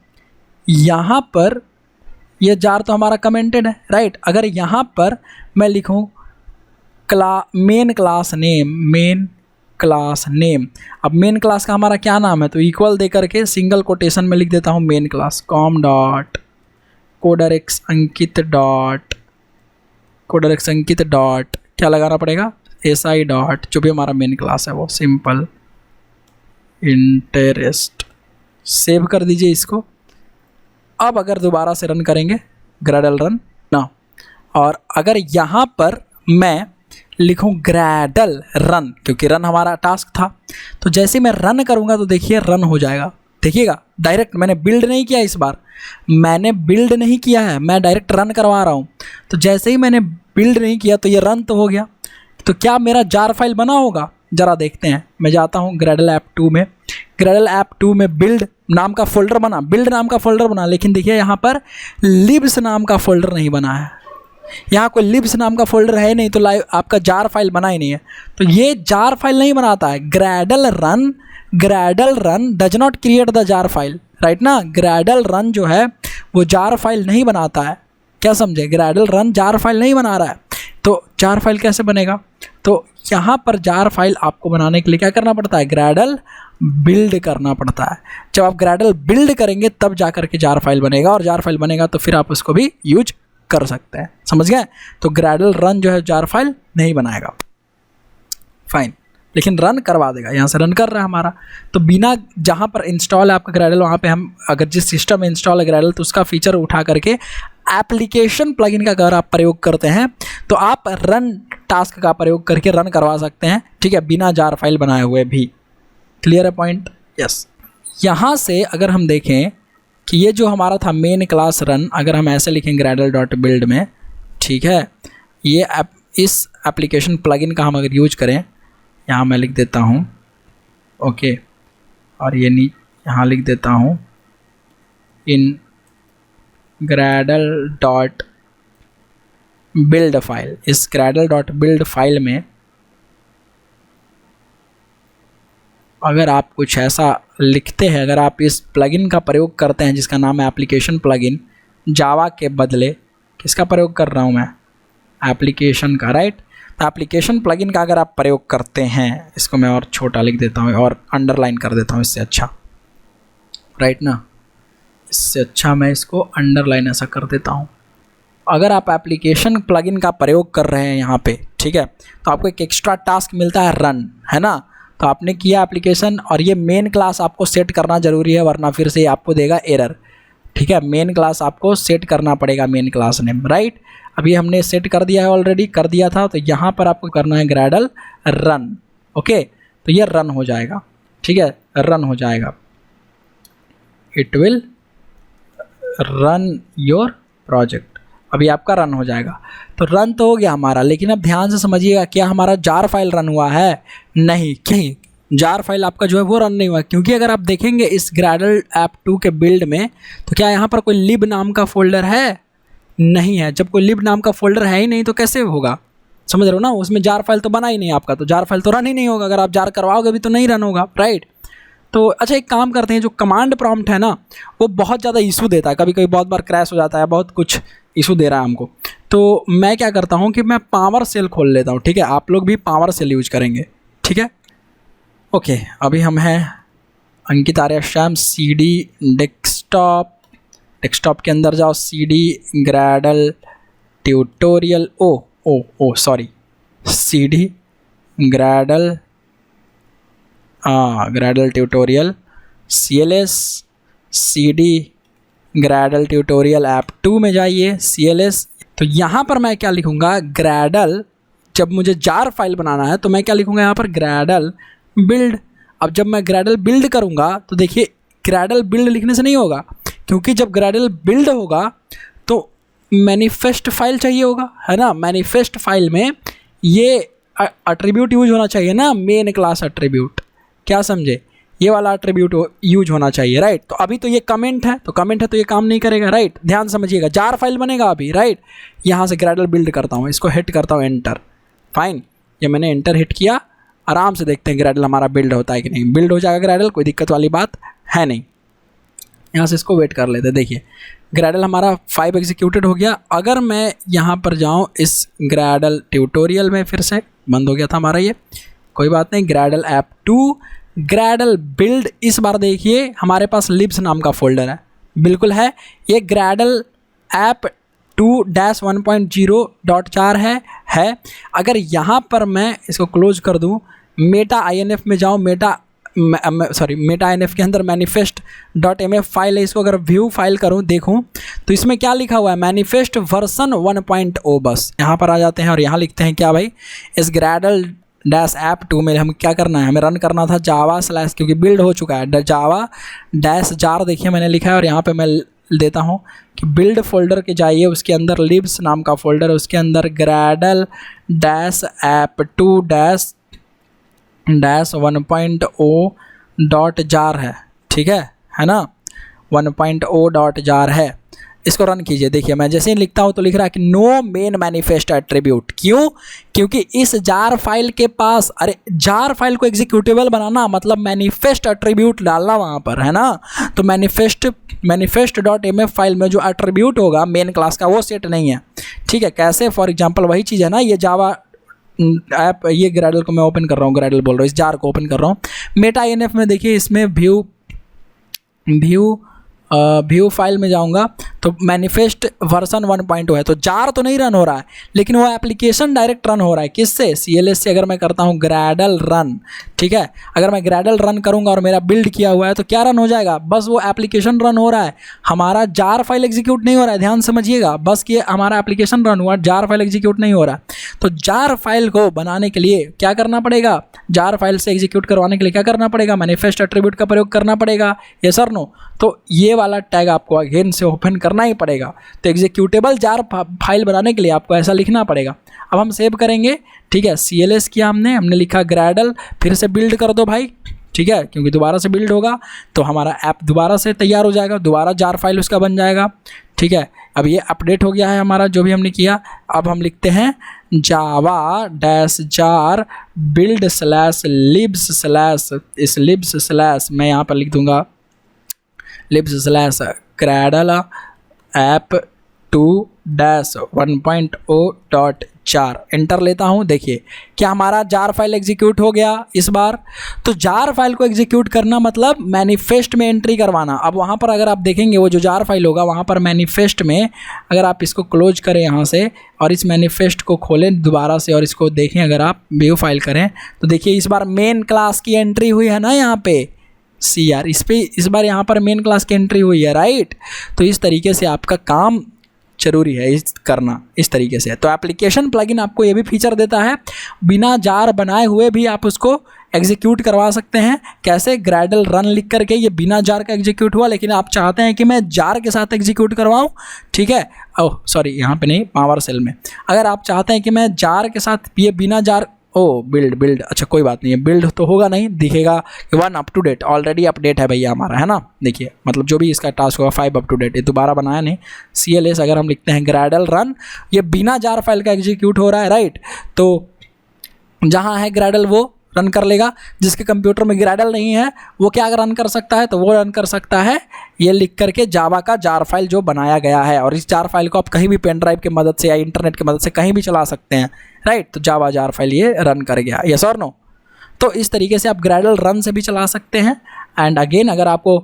यहाँ पर ये जार तो हमारा कमेंटेड है, राइट। अगर यहाँ पर मैं लिखूँ मेन क्लास नेम, अब मेन क्लास का हमारा क्या नाम है? तो इक्वल दे करके सिंगल कोटेशन में लिख देता हूँ मेन क्लास, कॉम डॉट कोडरएक्स अंकित डॉट क्या लगाना पड़ेगा? SI डॉट जो भी हमारा मेन क्लास है वो सिंपल इंटरेस्ट। सेव कर दीजिए इसको। अब अगर दोबारा से रन करेंगे ग्रेडल रन ना, और अगर यहाँ पर मैं लिखूँ ग्रेडल रन, क्योंकि रन हमारा टास्क था, तो जैसे मैं रन करूँगा तो देखिए रन हो जाएगा। देखिएगा डायरेक्ट, मैंने बिल्ड नहीं किया इस बार, मैंने बिल्ड नहीं किया है, मैं डायरेक्ट रन करवा रहा हूँ। तो जैसे ही मैंने बिल्ड नहीं किया तो ये रन तो हो गया। तो क्या मेरा जार फाइल बना होगा? ज़रा देखते हैं। मैं जाता हूँ ग्रेडल ऐप 2 में, ग्रेडल ऐप 2 में बिल्ड नाम का फोल्डर बना, लेकिन देखिए यहाँ पर लिब्स नाम का फोल्डर नहीं बना है। यहाँ कोई लिब्स नाम का फोल्डर है नहीं, तो लाइव आपका जार फाइल बना ही नहीं है। तो ये जार फाइल नहीं बनाता है। Gradle run does not create the jar file, right ना। ग्रैडल रन जो है वो जार फाइल नहीं बनाता है, क्या समझे। ग्रैडल रन जार फाइल नहीं बना रहा है, तो जार फाइल कैसे बनेगा। तो यहाँ पर जार फाइल आपको बनाने के लिए क्या करना पड़ता है, ग्रैडल बिल्ड करना पड़ता है। जब आप ग्रैडल बिल्ड करेंगे तब जा करके जार फाइल बनेगा, और जार फाइल बनेगा तो फिर आप उसको भी यूज कर सकते हैं, समझ गए। तो ग्रैडल रन जो है जार फाइल नहीं बनाएगा, फाइन, लेकिन रन करवा देगा। यहाँ से रन कर रहा है हमारा, तो बिना जहाँ पर इंस्टॉल है आपका ग्रैडल, वहाँ पे हम अगर जिस सिस्टम में इंस्टॉल है ग्रैडल, तो उसका फीचर उठा करके एप्लीकेशन प्लगइन का अगर आप प्रयोग करते हैं तो आप रन टास्क का प्रयोग करके रन करवा सकते हैं, ठीक है, बिना जार फाइल बनाए हुए भी। क्लियर है पॉइंट, यस। यहाँ से अगर हम देखें कि ये जो हमारा था मेन क्लास रन, अगर हम ऐसे लिखें ग्रैडल डॉट बिल्ड में, ठीक है, ये इस एप्लीकेशन प्लगइन का हम अगर यूज करें, यहाँ मैं लिख देता हूँ ओके, और ये यहाँ लिख देता हूँ इन ग्रैडल डॉट बिल्ड फाइल। इस ग्रैडल डॉट बिल्ड फाइल में अगर आप कुछ ऐसा लिखते हैं, अगर आप इस प्लगइन का प्रयोग करते हैं जिसका नाम है एप्लीकेशन प्लगइन, जावा के बदले किसका प्रयोग कर रहा हूँ मैं, एप्लीकेशन का, राइट। तो एप्लीकेशन प्लगइन का अगर आप प्रयोग करते हैं, इसको मैं और छोटा लिख देता हूँ और अंडरलाइन कर देता हूँ, इससे अच्छा, राइट ना, इससे अच्छा मैं इसको अंडरलाइन ऐसा कर देता हूँ। अगर आप एप्लीकेशन प्लगइन का प्रयोग कर रहे हैं यहाँ पे, ठीक है, तो आपको एक एक्स्ट्रा टास्क मिलता है रन, है ना। तो आपने किया एप्लीकेशन, और ये मेन क्लास आपको सेट करना ज़रूरी है, वरना फिर से आपको देगा एरर, ठीक है। मेन क्लास आपको सेट करना पड़ेगा, मेन क्लास नेम, राइट। अभी हमने सेट कर दिया है, ऑलरेडी कर दिया था, तो यहाँ पर आपको करना है ग्रैडल रन, ओके। तो ये रन हो जाएगा, ठीक है, रन हो जाएगा, it will run your project. अभी आपका रन हो जाएगा। तो रन तो हो गया हमारा, लेकिन अब ध्यान से समझिएगा, क्या हमारा जार फाइल रन हुआ है, नहीं, कहीं जार फाइल आपका जो है वो रन नहीं हुआ, क्योंकि अगर आप देखेंगे इस ग्रैडल ऐप 2 के बिल्ड में, तो क्या यहाँ पर कोई लिब नाम का फोल्डर है, नहीं है। जब कोई लिब नाम का फोल्डर है ही नहीं तो कैसे होगा, समझ रहे हो ना, उसमें जार फाइल तो बना ही नहीं आपका, तो जार फाइल तो रन ही नहीं होगा। अगर आप जार करवाओगे भी तो नहीं रन होगा, राइट। तो अच्छा, एक काम करते हैं, जो कमांड प्रॉम्प्ट है ना, वो बहुत ज़्यादा इशू देता है, कभी कभी बहुत बार क्रैश हो जाता है, बहुत कुछ इशू दे रहा है हमको। तो मैं क्या करता हूँ कि मैं पावर सेल खोल लेता हूँ, ठीक है। आप लोग भी पावर सेल यूज करेंगे, ठीक है, ओके। अभी हम हैं अंकित आर्य श्याम, CD डेस्कटॉप के अंदर जाओ, CD Gradle tutorial, sorry, CD Gradle Gradle tutorial CLS, CD Gradle tutorial app 2 में जाइए, CLS। तो यहाँ पर मैं क्या लिखूँगा, ग्रैडल, जब मुझे जार फाइल बनाना है तो मैं क्या लिखूँगा यहाँ पर, ग्रैडल बिल्ड। अब जब मैं ग्रैडल बिल्ड करूँगा तो देखिए, ग्रैडल बिल्ड लिखने से नहीं होगा, क्योंकि जब ग्रैडल बिल्ड होगा तो मैनिफेस्ट फाइल चाहिए होगा, है ना। मैनिफेस्ट फाइल में ये एट्रीब्यूट यूज होना चाहिए ना, मेन क्लास एट्रीब्यूट, क्या समझे, ये वाला एट्रीब्यूट यूज होना चाहिए, राइट। तो अभी तो ये कमेंट है, तो ये काम नहीं करेगा, राइट। ध्यान समझिएगा, जार फाइल बनेगा अभी, राइट। यहाँ से ग्रैडल बिल्ड करता हूँ, इसको हिट करता हूँ एंटर, फाइन। ये मैंने एंटर हिट किया, आराम से देखते हैं ग्रैडल हमारा बिल्ड होता है कि नहीं। बिल्ड हो जाएगा ग्रैडल, कोई दिक्कत वाली बात है नहीं। यहाँ से इसको वेट कर लेते हैं, देखिए ग्रैडल हमारा 5 एग्जीक्यूटेड हो गया। अगर मैं यहाँ पर जाऊँ इस ग्रैडल ट्यूटोरियल में, फिर से बंद हो गया था हमारा ये, कोई बात नहीं। ग्रैडल ऐप 2 ग्रैडल बिल्ड, इस बार देखिए हमारे पास लिब्स नाम का फोल्डर है, बिल्कुल है। ये ग्रैडल ऐप 2-1.0.4 है। अगर यहाँ पर मैं इसको क्लोज कर दूँ, मेटा INF में जाऊँ, मेटा INF के अंदर manifest.mf फाइल है, इसको अगर व्यू फाइल करूँ, देखूँ तो इसमें क्या लिखा हुआ है, मैनिफेस्ट वर्जन 1.0। बस यहाँ पर आ जाते हैं और यहाँ लिखते हैं क्या भाई, इस ग्रैडल डैश ऐप 2 में हम क्या करना है, हमें रन करना था जावा स्लैश, क्योंकि बिल्ड हो चुका है, जावा डैश जार, देखिए मैंने लिखा है। और यहाँ पे मैं देता हूँ कि बिल्ड फोल्डर के जाइए, उसके अंदर लिब्स नाम का फोल्डर है, उसके अंदर Gradle dash app 2 dash 1.0.jar है, ठीक है ना, 1.0.jar है। इसको रन कीजिए। देखिए मैं जैसे ही लिखता हूँ तो लिख रहा है कि नो मेन मैनिफेस्ट एट्रीब्यूट। क्यों? क्योंकि इस जार फाइल के पास, अरे जार फाइल को एग्जीक्यूटेबल बनाना मतलब मैनिफेस्ट एट्रीब्यूट डालना वहाँ पर, है ना। तो manifest.mf फाइल में जो एट्रीब्यूट होगा मेन क्लास का वो सेट नहीं है, ठीक है। कैसे? फॉर एग्जांपल वही चीज़ है ना, ये जावा ऐप, ये ग्रैडल को मैं ओपन कर रहा हूँ, ग्रैडल बोल रहा हूँ, इस जार को ओपन कर रहा हूँ। मेटा INF में देखिए, इसमें व्यू फाइल में जाऊंगा तो मैनिफेस्ट वर्जन 1.0 है, तो जार तो नहीं रन हो रहा है, लेकिन वो एप्लीकेशन डायरेक्ट रन हो रहा है। किससे? CLS से। अगर मैं करता हूँ ग्रैडल रन, ठीक है, अगर मैं ग्रैडल रन करूंगा और मेरा बिल्ड किया हुआ है तो क्या रन हो जाएगा? बस वो एप्लीकेशन रन हो रहा है, हमारा जार फाइल एग्जीक्यूट नहीं हो रहा है। ध्यान समझिएगा, बस कि हमारा एप्लीकेशन रन हुआ, जार फाइल एग्जीक्यूट नहीं हो रहा। तो जार फाइल को बनाने के लिए क्या करना पड़ेगा? जार फाइल से एग्जीक्यूट करवाने के लिए क्या करना पड़ेगा? मैनिफेस्ट एट्रीब्यूट का प्रयोग करना पड़ेगा। यस और नो? तो ये वाला टैग आपको अगेन से ओपन करना ही पड़ेगा। तो एग्जीक्यूटेबल जार फाइल बनाने के लिए आपको ऐसा लिखना पड़ेगा। अब हम सेव करेंगे, ठीक है। CLS किया हमने लिखा ग्रैडल, फिर से बिल्ड कर दो भाई, ठीक है, क्योंकि दोबारा से बिल्ड होगा तो हमारा ऐप दोबारा से तैयार हो जाएगा, दोबारा जार फाइल उसका बन जाएगा, ठीक है। अब ये अपडेट हो गया है हमारा जो भी हमने किया। अब हम लिखते हैं java-jar build /libs/ इस libs/ मैं यहाँ पर लिख दूंगा libs/gradle app 2-1.0.jar। एंटर लेता हूँ। देखिए क्या हमारा जार फाइल एग्जीक्यूट हो गया इस बार। तो जार फाइल को एग्जीक्यूट करना मतलब मैनिफेस्ट में एंट्री करवाना। अब वहाँ पर अगर आप देखेंगे वो जो जार फाइल होगा वहाँ पर मैनिफेस्ट में, अगर आप इसको क्लोज करें यहाँ से और इस मैनिफेस्ट को खोलें दोबारा से और इसको देखें, अगर आप व्यू फाइल करें तो देखिए इस बार मेन क्लास की एंट्री हुई है ना यहाँ पे। CR इस बार यहाँ पर मेन क्लास की एंट्री हुई है, राइट। तो इस तरीके से आपका काम जरूरी है करना इस तरीके से। तो एप्लीकेशन प्लगइन आपको ये भी फीचर देता है, बिना जार बनाए हुए भी आप उसको एग्जीक्यूट करवा सकते हैं। कैसे? ग्रैडल रन लिख करके ये बिना जार का एग्जीक्यूट हुआ, लेकिन आप चाहते हैं कि मैं जार के साथ एग्जीक्यूट करवाऊं, ठीक है। ओह सॉरी, यहाँ पे नहीं, पावर सेल में। अगर आप चाहते हैं कि मैं जार के साथ, ये बिना जार, बिल्ड, अच्छा कोई बात नहीं है, बिल्ड तो होगा नहीं, दिखेगा 1 up to date, already update है भैया हमारा, है ना। देखिए मतलब जो भी इसका टास्क होगा 5 अप टू डेट, ये दोबारा बनाया नहीं। CLS अगर हम लिखते हैं ग्रैडल रन, ये बिना जार फाइल का एग्जीक्यूट हो रहा है, राइट। तो जहाँ है ग्रैडल वो रन कर लेगा, जिसके कंप्यूटर में ग्रैडल नहीं है वो क्या रन कर सकता है? तो वो रन कर सकता है ये लिख करके जावा का जार फाइल जो बनाया गया है। और इस जार फाइल को आप कहीं भी पेन ड्राइव की मदद से या इंटरनेट की मदद से कहीं भी चला सकते हैं, राइट। तो जावा जार फाइल ये रन कर गया, यस और नो। तो इस तरीके से आप ग्रैडल रन से भी चला सकते हैं। एंड अगेन अगर आपको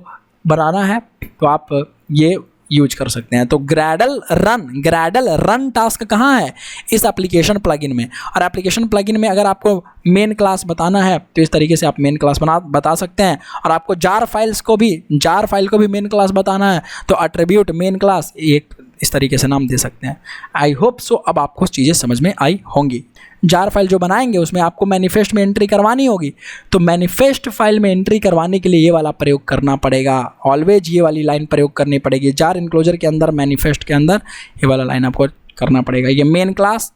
बनाना है तो आप ये यूज कर सकते हैं। तो ग्रैडल रन टास्क कहाँ है? इस एप्लीकेशन प्लगइन में। और एप्लीकेशन प्लगइन में अगर आपको मेन क्लास बताना है तो इस तरीके से आप मेन क्लास बता सकते हैं। और आपको जार फाइल को भी मेन क्लास बताना है तो एट्रीब्यूट मेन क्लास, एक इस तरीके से नाम दे सकते हैं। आई होप सो अब आपको चीज़ें समझ में आई होंगी। जार फाइल जो बनाएंगे उसमें आपको मैनिफेस्ट में एंट्री करवानी होगी, तो मैनिफेस्ट फाइल में एंट्री करवाने के लिए ये वाला प्रयोग करना पड़ेगा। ऑलवेज ये वाली लाइन प्रयोग करनी पड़ेगी। जार इनक्लोजर के अंदर, मैनिफेस्ट के अंदर ये वाला लाइन आपको करना पड़ेगा। ये मेन क्लास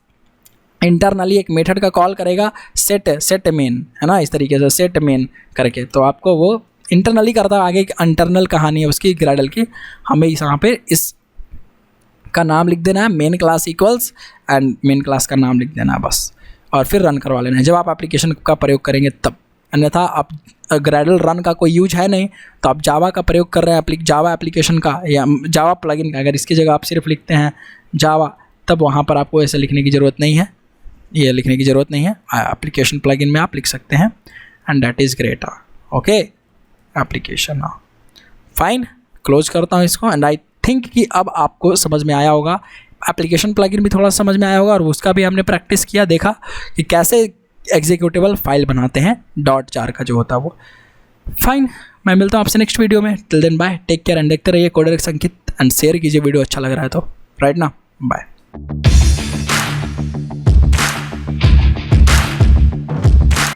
इंटरनली एक मेथड का कॉल करेगा, सेट मेन, है ना, इस तरीके से सेट मेन करके। तो आपको वो इंटरनली करता है, आगे एक इंटरनल कहानी है उसकी ग्रैडल की। हमें यहाँ पे इस का नाम लिख देना है, main class equals and main class का नाम लिख देना है बस, और फिर रन करवा लेना है जब आप एप्लीकेशन का प्रयोग करेंगे तब। अन्यथा आप ग्रैडल रन का कोई यूज है नहीं तो आप जावा का प्रयोग कर रहे हैं, जावा एप्लीकेशन का या जावा प्लगइन का, अगर इसकी जगह आप सिर्फ लिखते हैं जावा, तब वहाँ पर आपको ऐसे लिखने की ज़रूरत नहीं है, ये लिखने की ज़रूरत नहीं है। एप्लीकेशन प्लगइन में आप लिख सकते हैं and that is great. Okay, application fine, close करता हूँ इसको। एंड आई थिंक कि अब आपको समझ में आया होगा, एप्लीकेशन प्लगइन भी थोड़ा समझ में आया होगा और उसका भी हमने प्रैक्टिस किया, देखा कि कैसे एग्जीक्यूटेबल फाइल बनाते हैं .jar का जो होता है वो। फाइन, मैं मिलता हूँ आपसे नेक्स्ट वीडियो में। Till then bye, take care and देखते रहिए कोडर संकेत एंड शेयर कीजिए वीडियो अच्छा लग रहा है तो, राइट ना, बाय।